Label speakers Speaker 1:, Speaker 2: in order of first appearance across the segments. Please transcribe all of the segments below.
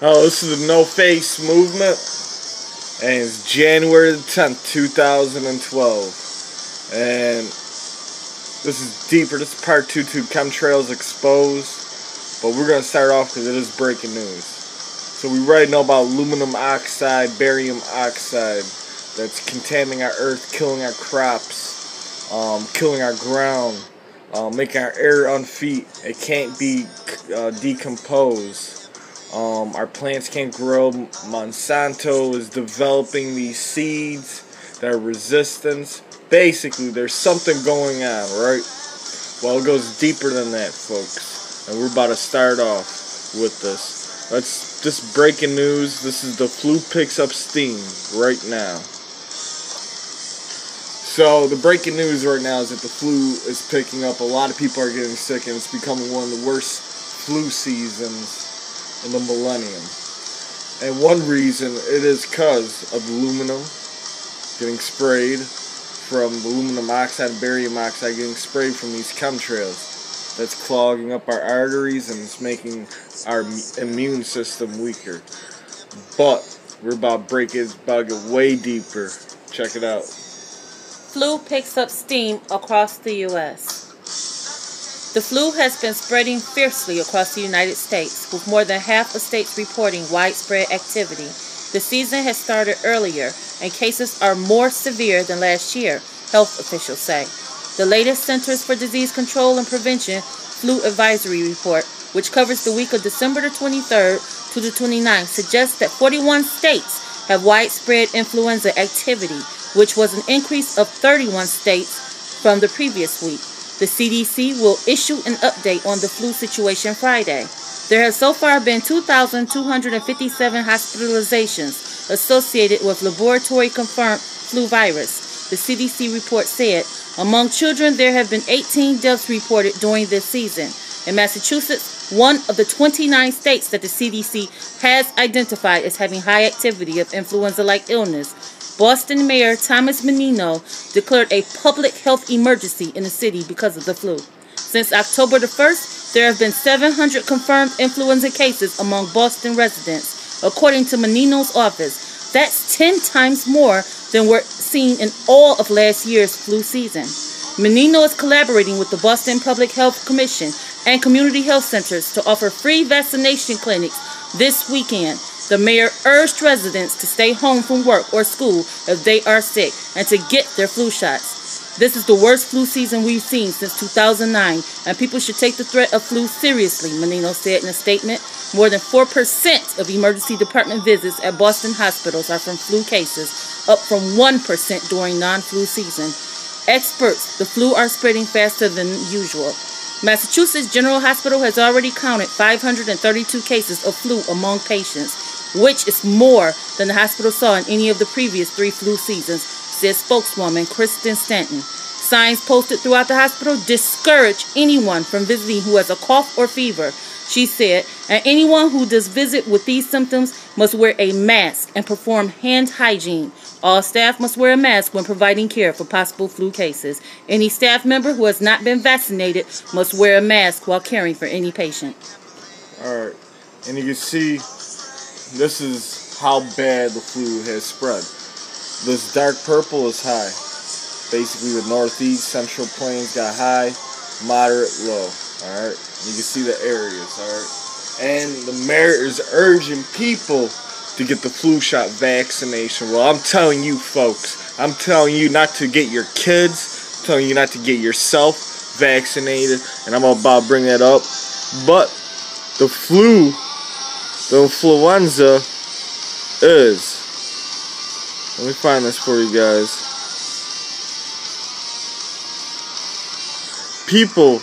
Speaker 1: Oh, this is the No Face movement, and it's January the 10th, 2012, and this is deeper. This is part 2 to chemtrails exposed, but we're going to start off because it is breaking news. So we already know about aluminum oxide, barium oxide, that's contaminating our earth, killing our crops, killing our ground, making our air unfit. It can't be decomposed. Our plants can't grow. Monsanto is developing these seeds that are resistant. Basically, there's something going on, right? Well, it goes deeper than that, folks. And we're about to start off with this. Let's just breaking news. This is the flu picks up steam right now. So the breaking news right now is that the flu is picking up. A lot of people are getting sick, and it's becoming one of the worst flu seasons in the millennium. And one reason it is because of aluminum getting sprayed from aluminum oxide and barium oxide getting sprayed from these chemtrails. That's clogging up our arteries and it's making our immune system weaker. But we're about to break it, it's about to get way deeper. Check it out.
Speaker 2: Flu picks up steam across the U.S. The flu has been spreading fiercely across the United States, with more than half of states reporting widespread activity. The season has started earlier, and cases are more severe than last year, health officials say. The latest Centers for Disease Control and Prevention Flu Advisory Report, which covers the week of December the 23rd to the 29th, suggests that 41 states have widespread influenza activity, which was an increase of 31 states from the previous week. The CDC will issue an update on the flu situation Friday. There have so far been 2,257 hospitalizations associated with laboratory-confirmed flu virus. The CDC report said, among children there have been 18 deaths reported during this season. In Massachusetts, one of the 29 states that the CDC has identified as having high activity of influenza-like illness, Boston Mayor Thomas Menino declared a public health emergency in the city because of the flu. Since October the 1st, there have been 700 confirmed influenza cases among Boston residents, according to Menino's office. That's 10 times more than were seen in all of last year's flu season. Menino is collaborating with the Boston Public Health Commission and community health centers to offer free vaccination clinics this weekend. The mayor urged residents to stay home from work or school if they are sick and to get their flu shots. This is the worst flu season we've seen since 2009, and people should take the threat of flu seriously, Menino said in a statement. More than 4% of emergency department visits at Boston hospitals are from flu cases, up from 1% during non-flu season. Experts, the flu are spreading faster than usual. Massachusetts General Hospital has already counted 532 cases of flu among patients, which is more than the hospital saw in any of the previous 3 flu seasons, said spokeswoman Kristen Stanton. Signs posted throughout the hospital discourage anyone from visiting who has a cough or fever, she said, and anyone who does visit with these symptoms must wear a mask and perform hand hygiene. All staff must wear a mask when providing care for possible flu cases. Any staff member who has not been vaccinated must wear a mask while caring for any patient.
Speaker 1: Alright, and you can see this is how bad the flu has spread. This dark purple is high. Basically the northeast, central plains got high, moderate, low. Alright, you can see the areas, alright. And the mayor is urging people to get the flu shot vaccination. Well, I'm telling you folks, I'm telling you not to get your kids, I'm telling you not to get yourself vaccinated, and I'm about to bring that up. But the flu, the influenza is, let me find this for you guys. People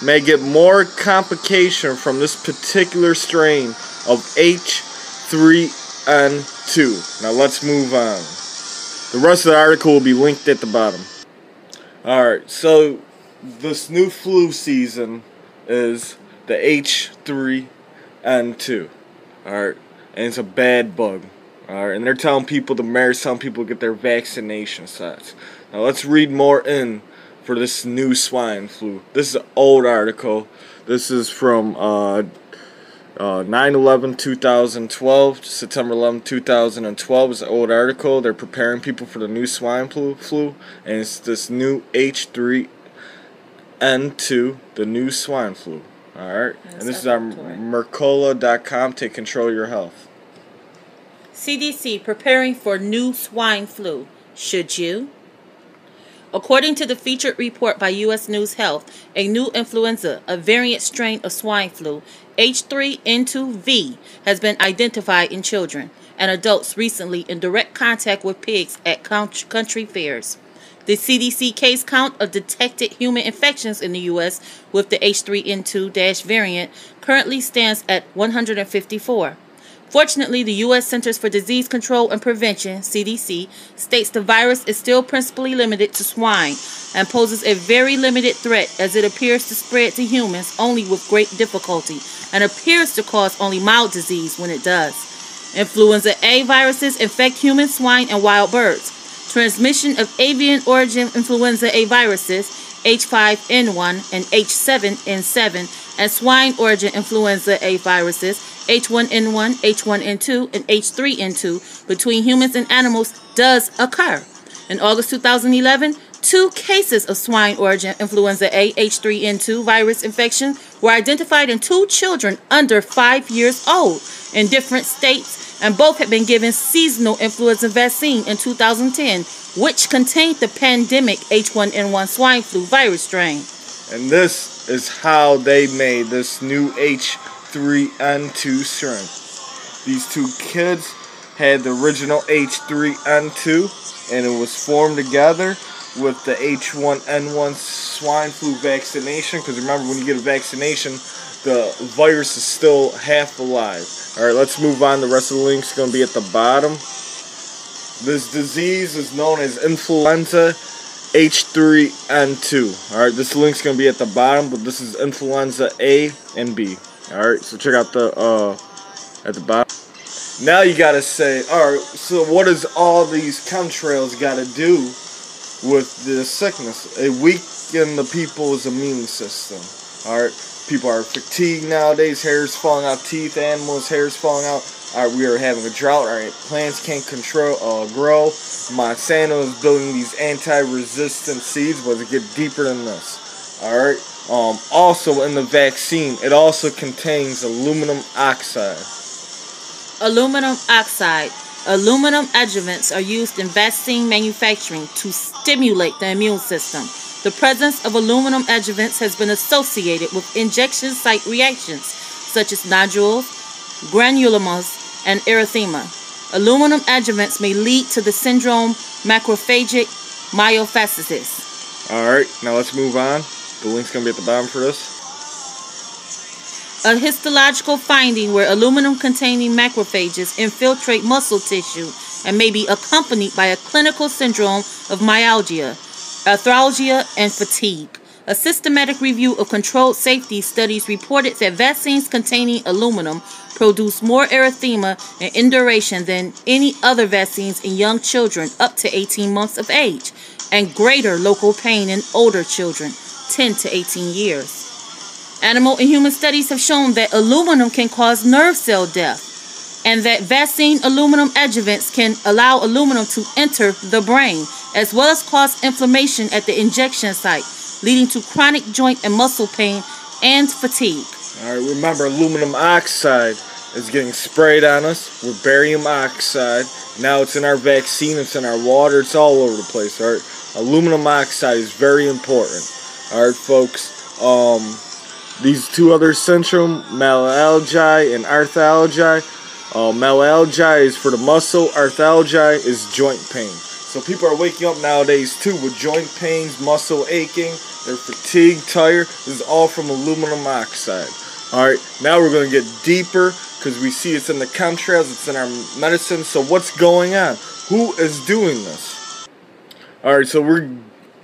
Speaker 1: may get more complication from this particular strain of H3N2. Now let's move on. The rest of the article will be linked at the bottom. Alright, so this new flu season is the H3N2. Alright, and it's a bad bug. Alright, and they're telling people, the mayor's telling people to get their vaccination shots. Now let's read more in for this new swine flu. This is an old article. This is from 9/11/2012, September 11, 2012 is an old article. They're preparing people for the new swine flu, and it's this new H3N2, the new swine flu. Alright, and this is on Mercola.com. Take control of your health.
Speaker 2: CDC preparing for new swine flu. Should you? According to the featured report by U.S. News Health, a new influenza, a variant strain of swine flu, H3N2V, has been identified in children and adults recently in direct contact with pigs at country fairs. The CDC case count of detected human infections in the U.S. with the H3N2- variant currently stands at 154. Fortunately, the U.S. Centers for Disease Control and Prevention, CDC, states the virus is still principally limited to swine and poses a very limited threat as it appears to spread to humans only with great difficulty and appears to cause only mild disease when it does. Influenza A viruses infect human, swine, and wild birds. Transmission of avian origin influenza A viruses, H5N1 and H7N7, and swine origin influenza A viruses, H1N1, H1N2, and H3N2, between humans and animals does occur. In August 2011, 2 cases of swine origin influenza A H3N2 virus infection were identified in 2 children under 5 years old in different states, and both had been given seasonal influenza vaccine in 2010, which contained the pandemic H1N1 swine flu virus strain.
Speaker 1: And this is how they made this new H3N2 strain. These 2 kids had the original H3N2, and it was formed together with the H1N1 swine flu vaccination, because remember, when you get a vaccination, the virus is still half alive. Alright, let's move on. The rest of the link's going to be at the bottom. This disease is known as influenza H3N2. Alright, this link's going to be at the bottom, but this is influenza A and B. Alright, so check out the at the bottom. Now you got to say, alright, so what does all these chemtrails got to do with this sickness? It weakens the people's immune system. Alright, people are fatigued nowadays, hair's falling out, teeth, animals, hair's falling out. Alright, we are having a drought. Alright, plants can't grow. Monsanto is building these anti-resistant seeds, but it gets deeper than this. Alright, also in the vaccine, it also contains aluminum oxide.
Speaker 2: Aluminum oxide. Aluminum adjuvants are used in vaccine manufacturing to stimulate the immune system. The presence of aluminum adjuvants has been associated with injection site reactions such as nodules, granulomas, and erythema. Aluminum adjuvants may lead to the syndrome macrophagic myophysis.
Speaker 1: Alright, now let's move on. The link's going to be at the bottom for this.
Speaker 2: A histological finding where aluminum-containing macrophages infiltrate muscle tissue and may be accompanied by a clinical syndrome of myalgia, arthralgia, and fatigue. A systematic review of controlled safety studies reported that vaccines containing aluminum produce more erythema and induration than any other vaccines in young children up to 18 months of age, and greater local pain in older children, 10 to 18 years. Animal and human studies have shown that aluminum can cause nerve cell death, and that vaccine aluminum adjuvants can allow aluminum to enter the brain, as well as cause inflammation at the injection site, leading to chronic joint and muscle pain and fatigue.
Speaker 1: Alright, remember, aluminum oxide is getting sprayed on us with barium oxide. Now it's in our vaccine, it's in our water, it's all over the place. Alright, aluminum oxide is very important. Alright, folks, these 2 other syndromes, myalgia and arthralgia. Myalgia is for the muscle, arthralgia is joint pain. So people are waking up nowadays too with joint pains, muscle aching, they're fatigued, tired. This is all from aluminum oxide. Alright, now we're going to get deeper because we see it's in the chemtrails, it's in our medicine. So what's going on? Who is doing this? Alright, so we're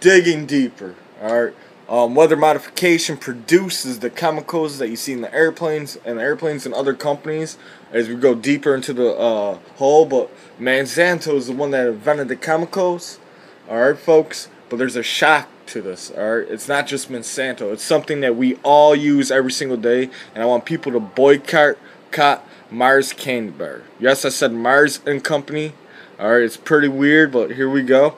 Speaker 1: digging deeper. Alright. Weather modification produces the chemicals that you see in the airplanes and other companies as we go deeper into the hole. But Monsanto is the one that invented the chemicals. Alright, folks, but there's a shock to this. Alright, it's not just Monsanto, it's something that we all use every single day, and I want people to boycott Epcot Mars Candy Bar. Yes, I said Mars and Company. Alright, it's pretty weird, but here we go.